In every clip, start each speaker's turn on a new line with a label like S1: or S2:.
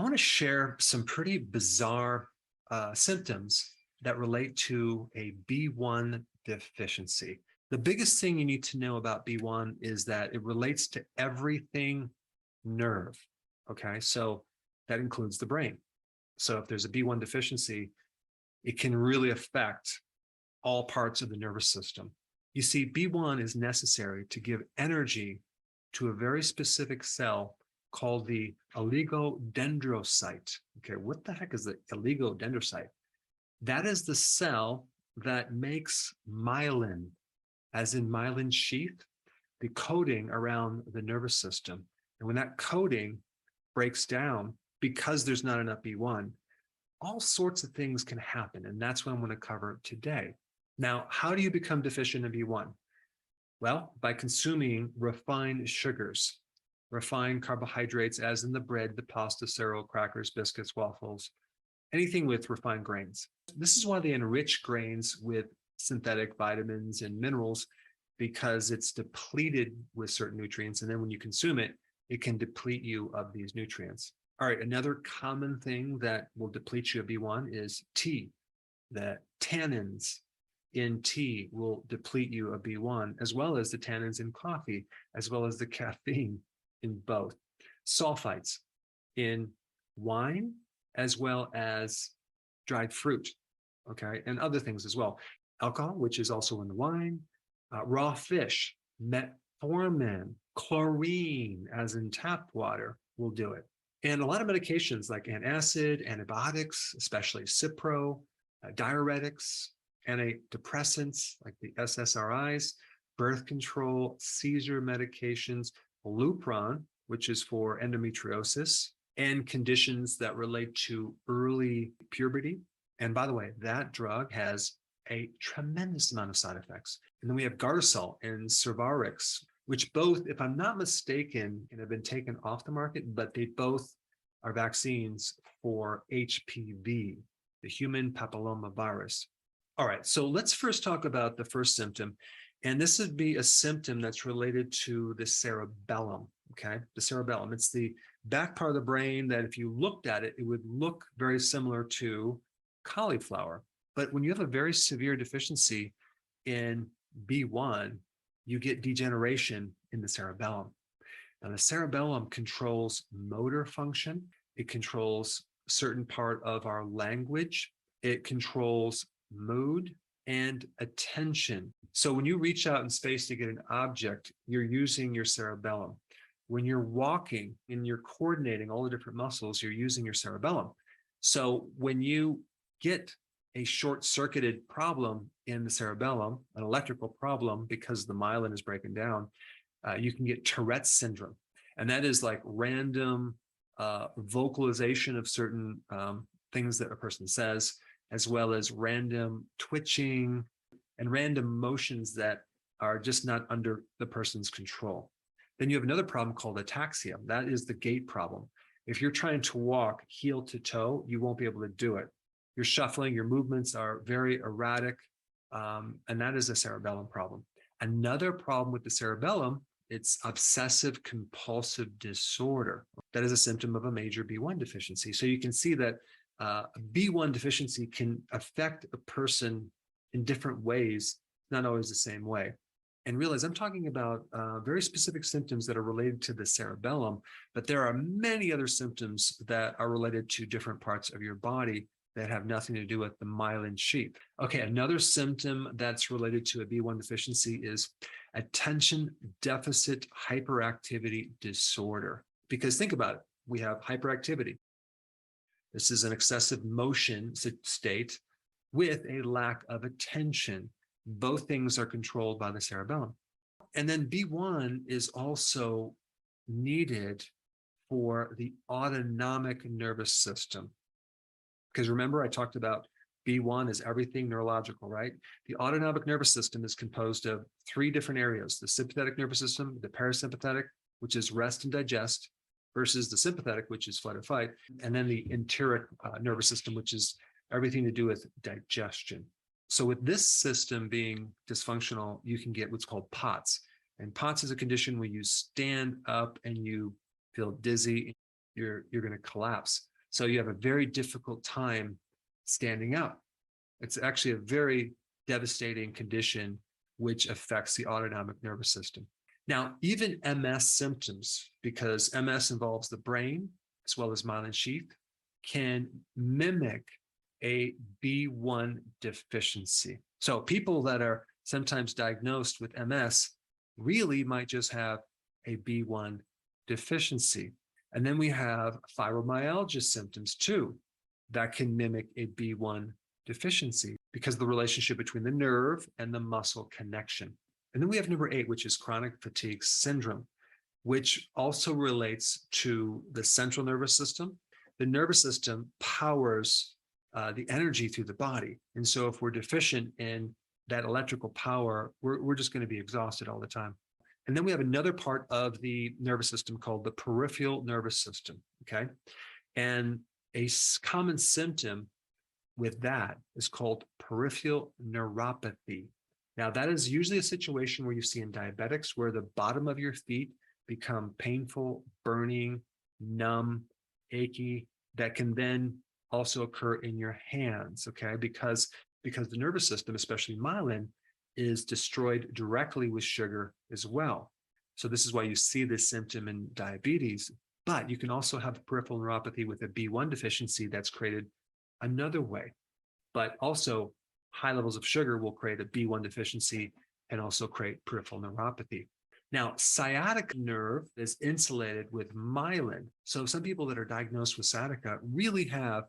S1: I want to share some pretty bizarre symptoms that relate to a B1 deficiency. The biggest thing you need to know about B1 is that it relates to everything nerve. Okay, so that includes the brain. So if there's a B1 deficiency, it can really affect all parts of the nervous system. You see, B1 is necessary to give energy to a very specific cell called the oligodendrocyte. Okay, what the heck is the oligodendrocyte? That is the cell that makes myelin, as in myelin sheath, the coating around the nervous system. And when that coating breaks down, because there's not enough B1, all sorts of things can happen. And that's what I'm going to cover today. Now, how do you become deficient in B1? Well, by consuming refined sugars, refined carbohydrates, as in the bread, the pasta, cereal, crackers, biscuits, waffles, anything with refined grains. This is why they enrich grains with synthetic vitamins and minerals, because it's depleted with certain nutrients. And then when you consume it, it can deplete you of these nutrients. All right, another common thing that will deplete you of B1 is tea. The tannins in tea will deplete you of B1, as well as the tannins in coffee, as well as the caffeine in both. Sulfites in wine, as well as dried fruit, okay, and other things as well. Alcohol, which is also in the wine, raw fish, metformin, chlorine, as in tap water, will do it. And a lot of medications like antacid, antibiotics, especially Cipro, diuretics, antidepressants like the SSRIs, birth control, seizure medications, Lupron, which is for endometriosis, and conditions that relate to early puberty. And by the way, that drug has a tremendous amount of side effects. And then we have Gardasil and Cervarix, which both, if I'm not mistaken, have been taken off the market, but they both are vaccines for HPV, the human papillomavirus. All right, so let's first talk about the first symptom. And this would be a symptom that's related to the cerebellum, okay? The cerebellum, it's the back part of the brain that if you looked at it, it would look very similar to cauliflower. But when you have a very severe deficiency in B1, you get degeneration in the cerebellum. Now, the cerebellum controls motor function. It controls a certain part of our language. It controls mood and attention. So when you reach out in space to get an object, you're using your cerebellum. When you're walking and you're coordinating all the different muscles, you're using your cerebellum. So when you get a short-circuited problem in the cerebellum, an electrical problem because the myelin is breaking down, you can get Tourette's syndrome. And that is like random vocalization of certain things that a person says, as well as random twitching and random motions that are just not under the person's control. Then you have another problem called ataxia. That is the gait problem. If you're trying to walk heel to toe, you won't be able to do it. You're shuffling, your movements are very erratic, and that is a cerebellum problem. Another problem with the cerebellum, it's obsessive-compulsive disorder. That is a symptom of a major B1 deficiency. So you can see that B1 deficiency can affect a person in different ways, not always the same way. And realize I'm talking about very specific symptoms that are related to the cerebellum, but there are many other symptoms that are related to different parts of your body that have nothing to do with the myelin sheath. Okay, another symptom that's related to a B1 deficiency is attention deficit hyperactivity disorder. Because think about it, we have hyperactivity. This is an excessive motion state with a lack of attention. Both things are controlled by the cerebellum. And then B1 is also needed for the autonomic nervous system. Because remember, I talked about B1 is everything neurological, right? The autonomic nervous system is composed of three different areas: the sympathetic nervous system, the parasympathetic, which is rest and digest, versus the sympathetic, which is flight or fight, and then the enteric nervous system, which is everything to do with digestion. So with this system being dysfunctional, you can get what's called POTS. And POTS is a condition where you stand up and you feel dizzy, you're going to collapse. So you have a very difficult time standing up. It's actually a very devastating condition which affects the autonomic nervous system. Now, even MS symptoms, because MS involves the brain as well as myelin sheath, can mimic a B1 deficiency. So people that are sometimes diagnosed with MS really might just have a B1 deficiency. And then we have fibromyalgia symptoms too that can mimic a B1 deficiency because of the relationship between the nerve and the muscle connection. And then we have number 8, which is chronic fatigue syndrome, which also relates to the central nervous system. The nervous system powers the energy through the body. And so if we're deficient in that electrical power, we're just going to be exhausted all the time. And then we have another part of the nervous system called the peripheral nervous system, okay? And a common symptom with that is called peripheral neuropathy. Now, that is usually a situation where you see in diabetics where the bottom of your feet become painful, burning, numb, achy, that can then also occur in your hands, okay? Because the nervous system, especially myelin, is destroyed directly with sugar as well. So this is why you see this symptom in diabetes, but you can also have peripheral neuropathy with a B1 deficiency that's created another way. But also high levels of sugar will create a B1 deficiency and also create peripheral neuropathy. Now, sciatic nerve is insulated with myelin. So some people that are diagnosed with sciatica really have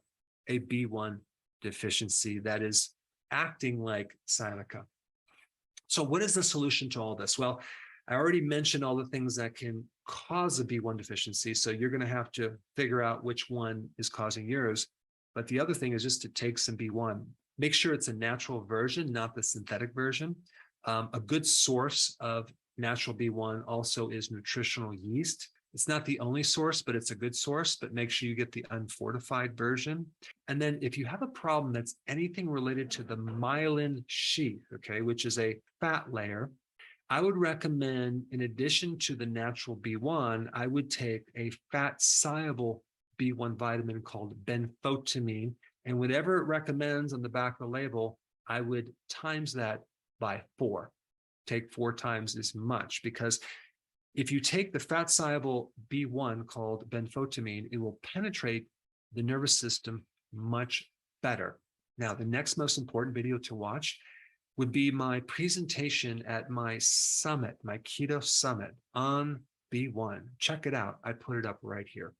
S1: a B1 deficiency that is acting like sciatica. So what is the solution to all this? Well, I already mentioned all the things that can cause a B1 deficiency. So you're going to have to figure out which one is causing yours. But the other thing is just to take some B1. Make sure it's a natural version, not the synthetic version. A good source of natural B1 also is nutritional yeast. It's not the only source, but it's a good source, but make sure you get the unfortified version. And then if you have a problem that's anything related to the myelin sheath, okay, which is a fat layer, I would recommend, in addition to the natural B1, I would take a fat-soluble B1 vitamin called benfotiamine, and whatever it recommends on the back of the label, I would times that by 4. Take 4 times as much, because if you take the fat-soluble B1 called benfotiamine, it will penetrate the nervous system much better. Now, the next most important video to watch would be my presentation at my summit, my keto summit on B1. Check it out. I put it up right here.